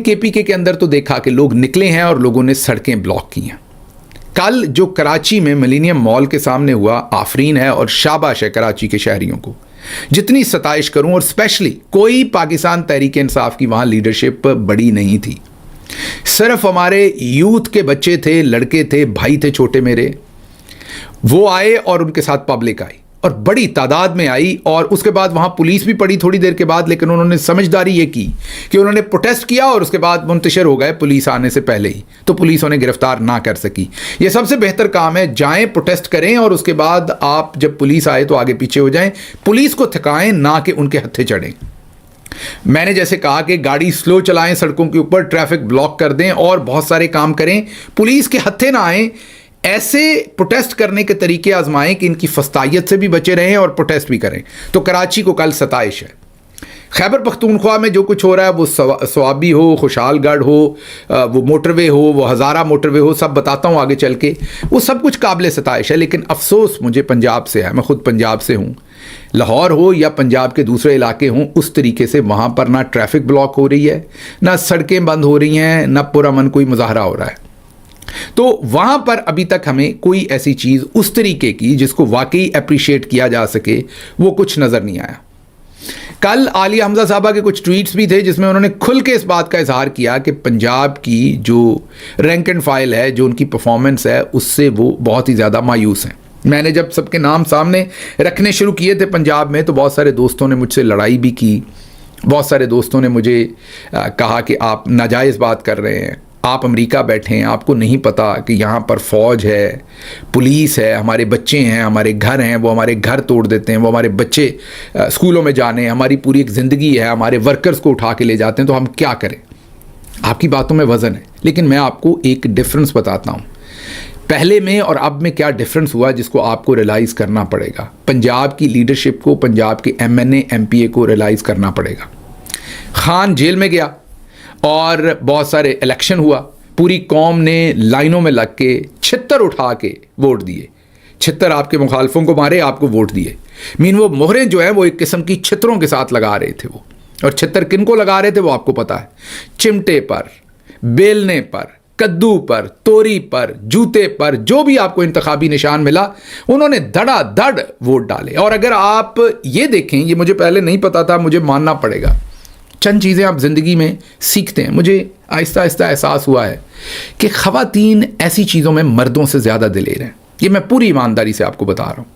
KPK के अंदर तो देखा कि लोग निकले हैं और लोगों ने सड़कें ब्लॉक की हैं। कल जो कराची में मिलेनियम मॉल के सामने हुआ, आफरीन है और शाबाश है कराची के शहरियों को। जितनी सताइश करूं, और स्पेशली कोई पाकिस्तान तहरीक इंसाफ की वहां लीडरशिप बड़ी नहीं थी। सिर्फ हमारे यूथ के बच्चे थे, लड़के थे, भाई थे छोटे मेरे, वो आए और उनके साथ पब्लिक आई और बड़ी तादाद में आई। और उसके बाद वहाँ पुलिस भी पड़ी थोड़ी देर के बाद, लेकिन उन्होंने समझदारी ये की कि उन्होंने प्रोटेस्ट किया और उसके बाद मुंतशिर हो गए पुलिस आने से पहले ही, तो पुलिस उन्हें गिरफ्तार ना कर सकी। ये सबसे बेहतर काम है, जाएं प्रोटेस्ट करें और उसके बाद आप जब पुलिस आए तो आगे पीछे हो जाएं, पुलिस को थकाएं ना कि उनके हत्थे चढ़ें। मैंने जैसे कहा कि गाड़ी स्लो चलाएं, सड़कों के ऊपर ट्रैफिक ब्लॉक कर दें और बहुत सारे काम करें, पुलिस के हत्थे ना आए। ऐसे प्रोटेस्ट करने के तरीके आजमाएं कि इनकी फस्तायत से भी बचे रहें और प्रोटेस्ट भी करें। तो कराची को कल सताइश है। खैबर पख्तूनख्वा में जो कुछ हो रहा है, वो स्वाबी हो, खुशहालगढ़ हो, वो मोटरवे हो, वो हज़ारा मोटरवे हो, सब बताता हूँ आगे चल के, वो सब कुछ काबिल सताइश है। लेकिन अफसोस मुझे पंजाब से है, मैं खुद पंजाब से हूँ। लाहौर हो या पंजाब के दूसरे इलाके हों, उस तरीके से वहाँ पर ना ट्रैफिक ब्लॉक हो रही है, ना सड़कें बंद हो रही हैं, ना पुरअमन कोई मुजाहरा हो रहा है। तो वहां पर अभी तक हमें कोई ऐसी चीज उस तरीके की जिसको वाकई अप्रिशिएट किया जा सके, वो कुछ नजर नहीं आया। कल आलिया हमजा साहबा के कुछ ट्वीट्स भी थे जिसमें उन्होंने खुल के इस बात का इजहार किया कि पंजाब की जो रैंक एंड फाइल है, जो उनकी परफॉर्मेंस है, उससे वो बहुत ही ज़्यादा मायूस हैं। मैंने जब सबके नाम सामने रखने शुरू किए थे पंजाब में, तो बहुत सारे दोस्तों ने मुझसे लड़ाई भी की। बहुत सारे दोस्तों ने मुझे कहा कि आप नाजायज़ बात कर रहे हैं, आप अमेरिका बैठे हैं, आपको नहीं पता कि यहाँ पर फ़ौज है, पुलिस है, हमारे बच्चे हैं, हमारे घर हैं, वो हमारे घर तोड़ देते हैं, वो हमारे बच्चे स्कूलों में जाने, हमारी पूरी एक ज़िंदगी है, हमारे वर्कर्स को उठा के ले जाते हैं, तो हम क्या करें। आपकी बातों में वज़न है, लेकिन मैं आपको एक डिफरेंस बताता हूँ, पहले में और अब में क्या डिफरेंस हुआ, जिसको आपको रियलाइज़ करना पड़ेगा। पंजाब की लीडरशिप को, पंजाब के MNA MPA को रियलाइज़ करना पड़ेगा। खान जेल में गया और बहुत सारे इलेक्शन हुआ, पूरी कौम ने लाइनों में लग के छित्तर उठा के वोट दिए। छित्तर आपके मुखालफों को मारे, आपको वोट दिए। वो मोहरें जो हैं वो एक किस्म की छित्रों के साथ लगा रहे थे वो। और छित्तर किन को लगा रहे थे वो आपको पता है, चिमटे पर, बेलने पर, कद्दू पर, तोरी पर, जूते पर, जो भी आपको इंतखाबी निशान मिला, उन्होंने धड़ाधड़ वोट डाले। और अगर आप ये देखें, ये मुझे पहले नहीं पता था, मुझे मानना पड़ेगा, चंद चीज़ें आप ज़िंदगी में सीखते हैं। मुझे आहिस्ता आहिस्ता एहसास हुआ है कि ख़वातीन ऐसी चीज़ों में मर्दों से ज़्यादा दिलेर हैं। ये मैं पूरी ईमानदारी से आपको बता रहा हूँ।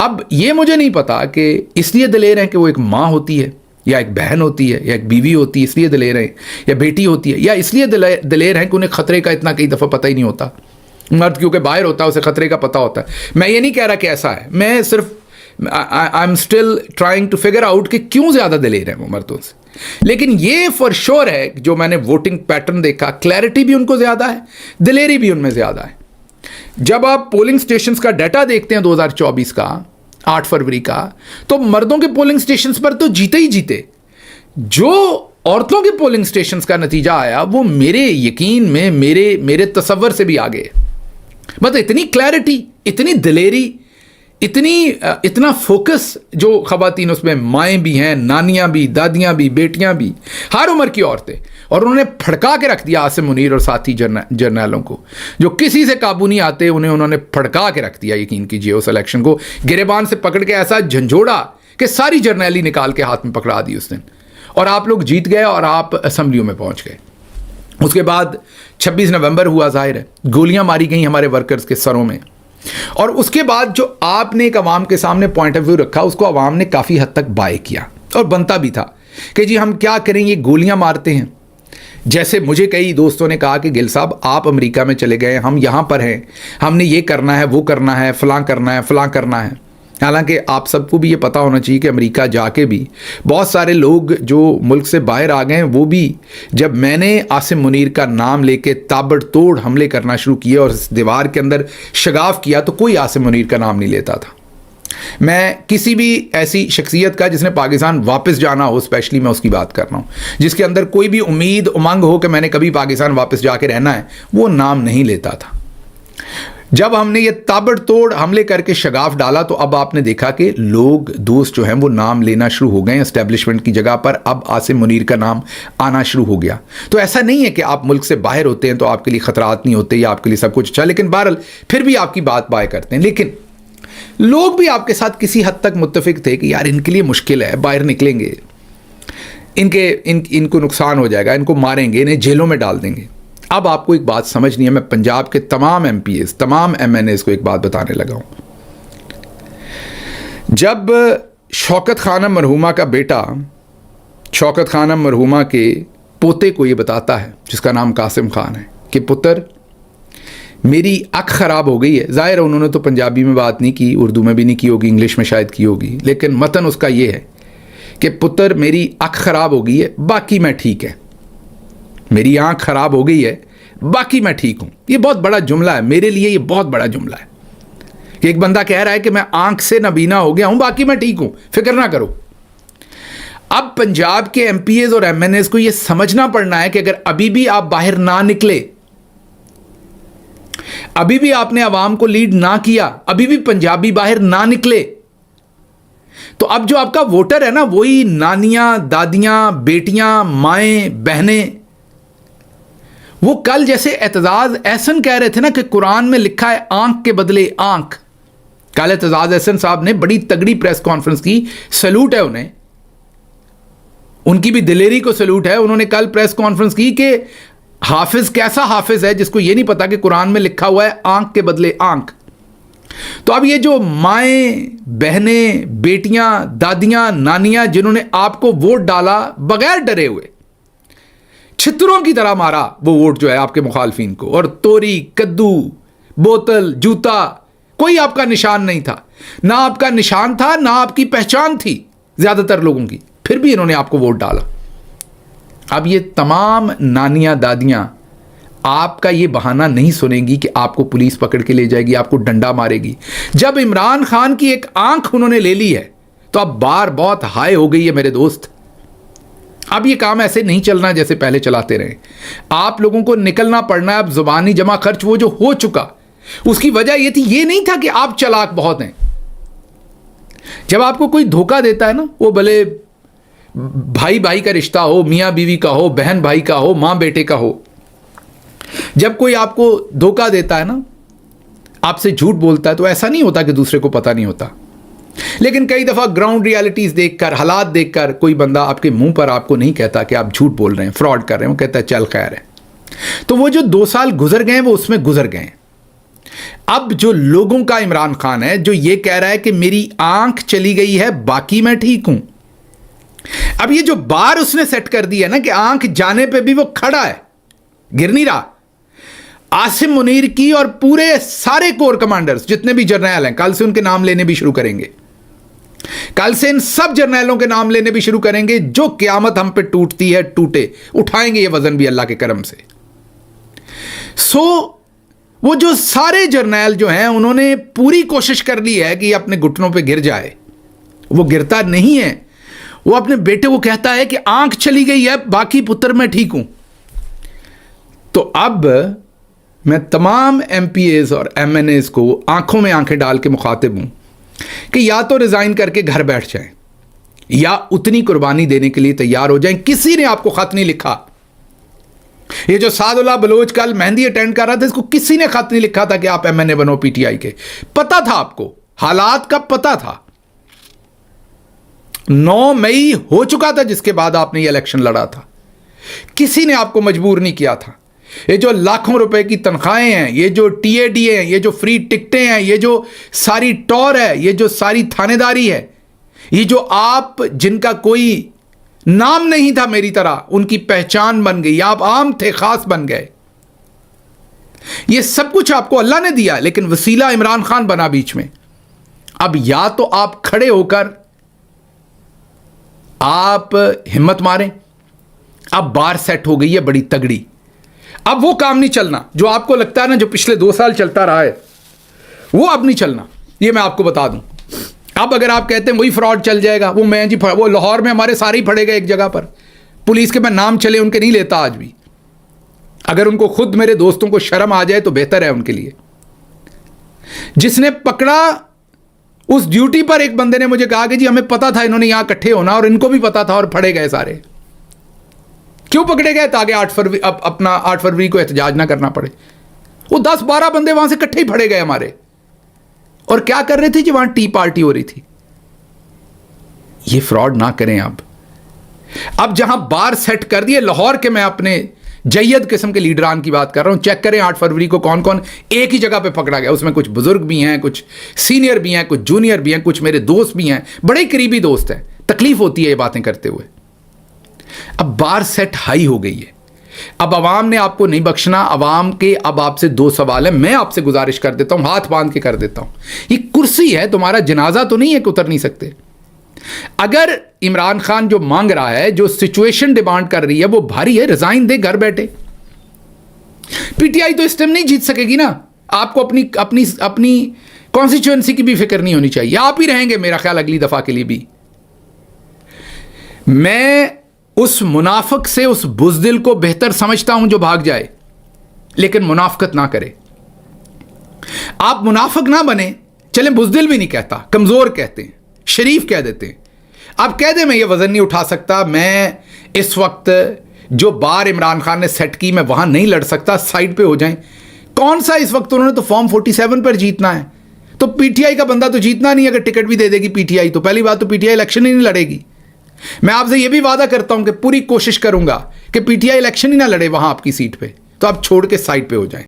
अब ये मुझे नहीं पता कि इसलिए दिलेर हैं कि वो एक माँ होती है, या एक बहन होती है, या एक बीवी होती है इसलिए दिलेर हैं, या बेटी होती है, या इसलिए दिलेर हैं कि उन्हें ख़तरे का इतना कई दफ़ा पता ही नहीं होता। मर्द क्योंकि बाहर होता है, उसे ख़तरे का पता होता है। मैं ये नहीं कह रहा कि ऐसा है, मैं सिर्फ I am still trying to figure out कि क्यों ज़्यादा दिलेर हैं वो मर्दों से। लेकिन ये फॉर श्योर है, जो मैंने वोटिंग पैटर्न देखा, क्लैरिटी भी उनको ज़्यादा है, दिलेरी भी उनमें ज़्यादा है। जब आप पोलिंग स्टेशंस का डाटा देखते हैं 2024 का, 8 फरवरी का, तो मर्दों के पोलिंग स्टेशंस पर तो जीते ही जीते। जो औरतों के पोलिंग स्टेशंस का नतीजा आया, वो मेरे यकीन में, मेरे तसव्वुर से भी आगे है। मतलब इतनी क्लैरिटी, इतनी दिलेरी, इतना फोकस, जो ख़वातीन उसमें माएँ भी हैं, नानियाँ भी, दादियाँ भी, बेटियाँ भी, हर उम्र की औरतें। और उन्होंने फड़का के रख दिया आसिम मुनीर और साथी जर्नैलों को, जो किसी से काबू नहीं आते, उन्होंने फड़का के रख दिया। यकीन कीजिए, उस इलेक्शन को गिरेबान से पकड़ के ऐसा झंझोड़ा कि सारी जर्नैली निकाल के हाथ में पकड़ा दी उस दिन, और आप लोग जीत गए और आप असम्बलियों में पहुँच गए। उसके बाद 26 नवंबर हुआ, जाहिर है गोलियाँ मारी गई हमारे वर्कर्स के सरों में। और उसके बाद जो आपने एक अवाम के सामने पॉइंट ऑफ व्यू रखा, उसको अवाम ने काफ़ी हद तक बाय किया, और बनता भी था कि जी हम क्या करें, ये गोलियां मारते हैं। जैसे मुझे कई दोस्तों ने कहा कि गिल साहब आप अमेरिका में चले गए, हम यहाँ पर हैं, हमने ये करना है, वो करना है, फलां करना है, फलां करना है। हालांकि आप सबको भी ये पता होना चाहिए कि अमेरिका जाके भी बहुत सारे लोग जो मुल्क से बाहर आ गए हैं, वो भी जब मैंने आसिम मुनीर का नाम लेके ताबड़तोड़ हमले करना शुरू किए और इस दीवार के अंदर शगाफ किया, तो कोई आसिम मुनीर का नाम नहीं लेता था। मैं किसी भी ऐसी शख्सियत का जिसने पाकिस्तान वापस जाना हो, स्पेशली मैं उसकी बात कर रहा हूँ, जिसके अंदर कोई भी उम्मीद उमंग हो कि मैंने कभी पाकिस्तान वापस जाके रहना है, वो नाम नहीं लेता था। जब हमने ये ताबड़तोड़ हमले करके शगाफ डाला तो अब आपने देखा कि लोग दोस्त जो हैं वो नाम लेना शुरू हो गए एस्टेब्लिशमेंट की जगह पर। अब आसिम मुनीर का नाम आना शुरू हो गया। तो ऐसा नहीं है कि आप मुल्क से बाहर होते हैं तो आपके लिए खतरात नहीं होते या आपके लिए सब कुछ अच्छा, लेकिन बहरहाल फिर भी आपकी बात बाय करते हैं। लेकिन लोग भी आपके साथ किसी हद तक मुत्तफिक थे कि यार इनके लिए मुश्किल है, बाहर निकलेंगे, इनको नुकसान हो जाएगा, इनको मारेंगे, इन्हें जेलों में डाल देंगे। अब आपको एक बात समझनी है, मैं पंजाब के तमाम MPs, तमाम MNAs को एक बात बताने लगा हूं। जब शौकत खानम मरहूमा का बेटा शौकत खानम मरहूमा के पोते को ये बताता है, जिसका नाम कासिम खान है, कि पुत्र मेरी अख ख़राब हो गई है। ज़ाहिर है उन्होंने तो पंजाबी में बात नहीं की, उर्दू में भी नहीं की होगी, इंग्लिश में शायद की होगी, लेकिन मतन उसका ये है कि पुत्र मेरी आँख ख़राब हो गई है, बाकी मैं ठीक है। मेरी आँख ख़राब हो गई है, बाकी मैं ठीक हूँ। ये बहुत बड़ा जुमला है मेरे लिए, ये बहुत बड़ा जुमला है कि एक बंदा कह रहा है कि मैं आँख से नबीना हो गया हूँ, बाकी मैं ठीक हूँ, फिक्र ना करो। अब पंजाब के MPs और MNAs को ये समझना पड़ना है कि अगर अभी भी आप बाहर ना निकले, अभी भी आपने अवाम को लीड ना किया, अभी भी पंजाबी बाहर ना निकले, तो अब जो आपका वोटर है ना, वही नानियां, दादियां, बेटियां, माएं, बहनें। वो कल जैसे एतजाज एहसन कह रहे थे ना कि कुरान में लिखा है आंख के बदले आंख। कल एतजाज एहसन साहब ने बड़ी तगड़ी प्रेस कॉन्फ्रेंस की, सैल्यूट है उन्हें, उनकी भी दिलेरी को सैल्यूट है। उन्होंने कल प्रेस कॉन्फ्रेंस की कि हाफिज कैसा हाफिज है जिसको ये नहीं पता कि कुरान में लिखा हुआ है आंख के बदले आंख। तो अब ये जो माएं, बहनें, बेटियां, दादियां, नानियां जिन्होंने आपको वोट डाला बगैर डरे हुए, छितरों की तरह मारा वो वोट जो है आपके मुखालफिन को, और तोरी, कद्दू, बोतल, जूता, कोई आपका निशान नहीं था, ना आपका निशान था, ना आपकी पहचान थी ज्यादातर लोगों की, फिर भी इन्होंने आपको वोट डाला। अब ये तमाम नानियां, दादियां आपका ये बहाना नहीं सुनेंगी कि आपको पुलिस पकड़ के ले जाएगी, आपको डंडा मारेगी। जब इमरान खान की एक आंख उन्होंने ले ली है तो अब बार बहुत हाय हो गई है मेरे दोस्त। अब ये काम ऐसे नहीं चलना जैसे पहले चलाते रहे। आप लोगों को निकलना पड़ना है। अब जुबानी जमा खर्च वो जो हो चुका, उसकी वजह ये थी, ये नहीं था कि आप चालाक बहुत हैं। जब आपको कोई धोखा देता है ना, वो भले भाई भाई का रिश्ता हो, मियाँ बीवी का हो, बहन भाई का हो, माँ बेटे का हो, जब कोई आपको धोखा देता है ना, आपसे झूठ बोलता है, तो ऐसा नहीं होता कि दूसरे को पता नहीं होता। लेकिन कई दफ़ा ग्राउंड रियलिटीज़ देखकर, हालात देखकर कोई बंदा आपके मुंह पर आपको नहीं कहता कि आप झूठ बोल रहे हैं, फ्रॉड कर रहे हैं, वो कहता है चल खैर है। तो वो जो 2 साल गुजर गए वो उसमें गुजर गए। अब जो लोगों का इमरान खान है जो ये कह रहा है कि मेरी आंख चली गई है, बाकी मैं ठीक हूं। अब ये जो बार उसने सेट कर दी है ना कि आंख जाने पे भी वो खड़ा है, गिर नहीं रहा। आसिम मुनीर की और पूरे सारे कोर कमांडर्स जितने भी जर्नैल हैं, कल से उनके नाम लेने भी शुरू करेंगे। कल से इन सब जर्नैलों के नाम लेने भी शुरू करेंगे। जो क़यामत हम पे टूटती है टूटे, उठाएंगे ये वजन भी अल्लाह के करम से। वो जो सारे जर्नैल जो हैं उन्होंने पूरी कोशिश कर ली है कि अपने घुटनों पे गिर जाए। वो गिरता नहीं है, वो अपने बेटे को कहता है कि आंख चली गई है, बाकी पुत्र मैं ठीक हूं। तो अब मैं तमाम MPAs और MNAs को आंखों में आंखें डाल के मुखातिब हूं कि या तो रिजाइन करके घर बैठ जाएं या उतनी कुर्बानी देने के लिए तैयार हो जाएं। किसी ने आपको खत नहीं लिखा। ये जो सादुल्लाह बलोच कल मेहंदी अटेंड कर रहा था, इसको किसी ने खत नहीं लिखा था कि आप MNA बनो PTI के। पता था आपको, हालात का पता था। 9 मई हो चुका था जिसके बाद आपने ये इलेक्शन लड़ा था। किसी ने आपको मजबूर नहीं किया था। ये जो लाखों रुपए की तनख्वाहें हैं, ये जो TAD हैं, ये जो फ्री टिकटें हैं, ये जो सारी टॉर है, ये जो सारी थानेदारी है, ये जो आप जिनका कोई नाम नहीं था मेरी तरह, उनकी पहचान बन गई, आप आम थे, खास बन गए। ये सब कुछ आपको अल्लाह ने दिया, लेकिन वसीला इमरान खान बना बीच में। अब या तो आप खड़े होकर आप हिम्मत मारें। अब बार सेट हो गई है बड़ी तगड़ी। अब वो काम नहीं चलना जो आपको लगता है ना, जो पिछले 2 साल चलता रहा है, वो अब नहीं चलना। ये मैं आपको बता दूं। अब अगर आप कहते हैं वही फ्रॉड चल जाएगा, वो मैं जी, वो लाहौर में हमारे सारे ही पड़ेगा एक जगह पर। पुलिस के मैं नाम चले उनके नहीं लेता आज भी। अगर उनको खुद मेरे दोस्तों को शर्म आ जाए तो बेहतर है उनके लिए। जिसने पकड़ा, उस ड्यूटी पर एक बंदे ने मुझे कहा कि जी हमें पता था इन्होंने यहां इकट्ठे होना और इनको भी पता था और फड़े गए सारे। क्यों पकड़े गए? ताकि 8 फरवरी अपना 8 फरवरी को एहतजाज ना करना पड़े। वो 10-12 बंदे वहां से इकट्ठे ही फड़े गए हमारे। और क्या कर रहे थे जी? वहां टी पार्टी हो रही थी। ये फ्रॉड ना करें। अब जहां बार सेट कर दिए लाहौर के, मैं अपने जय्यद किस्म के लीडरान की बात कर रहा हूं। चेक करें 8 फरवरी को कौन कौन एक ही जगह पे पकड़ा गया। उसमें कुछ बुजुर्ग भी हैं, कुछ सीनियर भी हैं, कुछ जूनियर भी हैं, कुछ मेरे दोस्त भी हैं, बड़े करीबी दोस्त हैं। तकलीफ होती है ये बातें करते हुए। अब बार सेट हाई हो गई है। अब अवाम ने आपको नहीं बख्शना। अवाम के अब आपसे 2 सवाल है। मैं आपसे गुजारिश कर देता हूं, हाथ बांध के कर देता हूं, ये कुर्सी है, तुम्हारा जनाजा तो नहीं है कि उतर नहीं सकते। अगर इमरान खान जो मांग रहा है, जो सिचुएशन डिमांड कर रही है, वो भारी है, रिजाइन दे, घर बैठे। पीटीआई तो इस टाइम नहीं जीत सकेगी ना। आपको अपनी अपनी अपनी कॉन्स्टिट्यूएंसी की भी फिक्र नहीं होनी चाहिए। आप ही रहेंगे मेरा ख्याल अगली दफा के लिए भी। मैं उस मुनाफिक से, उस बुज़दिल को बेहतर समझता हूं जो भाग जाए, लेकिन मुनाफिकत ना करे। आप मुनाफिक ना बने। चले, बुज़दिल भी नहीं कहता, कमजोर कहते हैं, शरीफ कह देते हैं। आप कह दें मैं ये वजन नहीं उठा सकता, मैं इस वक्त जो बार इमरान खान ने सेट की मैं वहां नहीं लड़ सकता, साइड पे हो जाएं। कौन सा इस वक्त उन्होंने तो फॉर्म 47 पर जीतना है। तो पीटीआई का बंदा तो जीतना नहीं। अगर टिकट भी दे देगी पीटीआई, तो पहली बात तो पीटीआई इलेक्शन ही नहीं लड़ेगी। मैं आपसे यह भी वादा करता हूं कि पूरी कोशिश करूंगा कि पीटीआई इलेक्शन ही ना लड़े वहां आपकी सीट पे। तो आप छोड़ के साइड पे हो जाएं।